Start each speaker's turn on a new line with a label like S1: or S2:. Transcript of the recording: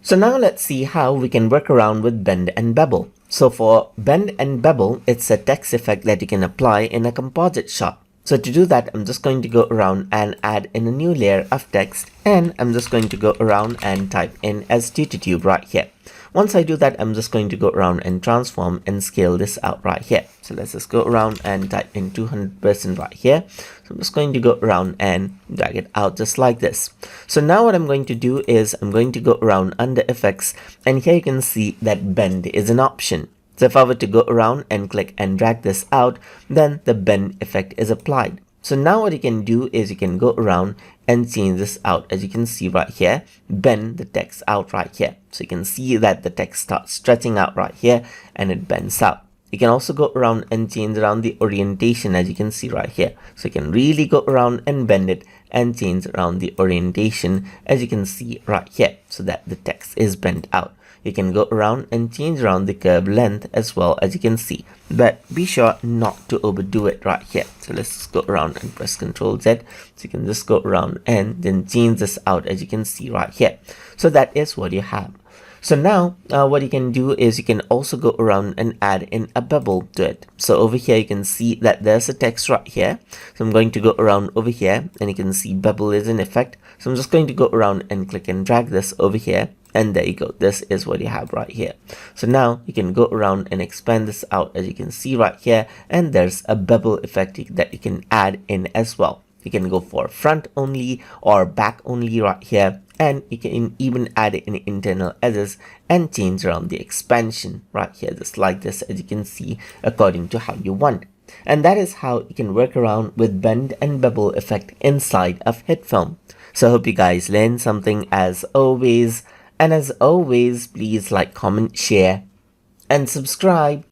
S1: So now let's see how we can work around with bend and bevel. So for bend and bevel, it's a text effect that you can apply in a composite shot. So to do that, I'm just going to go around and add in a new layer of text, and I'm just going to go around and type in as tube right here. Once I do that, I'm just going to go around and transform and scale this out right here. So let's just go around and type in 200% right here. So I'm just going to go around and drag it out just like this. So now what I'm going to do is I'm going to go around under effects, and here you can see that bend is an option. So if I were to go around and click and drag this out, then the bend effect is applied. So now what you can do is you can go around and change this out. As you can see right here, bend the text out right here. So you can see that the text starts stretching out right here and it bends out. You can also go around and change around the orientation, as you can see right here. So you can really go around and bend it and change around the orientation, as you can see right here, so that the text is bent out. You can go around and change around the curve length as well, as you can see, but be sure not to overdo it right here. So let's just go around and press Ctrl Z. So you can just go around and then change this out, as you can see right here. So that is what you have. So now what you can do is you can also go around and add in a bevel to it. So over here you can see that there's a text right here. So I'm going to go around over here, and you can see bevel is in effect. So I'm just going to go around and click and drag this over here, and there you go. This is what you have right here. So now you can go around and expand this out, as you can see right here, and there's a bevel effect that you can add in as well. You can go for front only or back only right here, and you can even add it in internal edges and change around the expansion right here, just like this, as you can see, according to how you want. And that is how you can work around with bend and bevel effect inside of HitFilm. So I hope you guys learned something as always. And as always, please like, comment, share, and subscribe.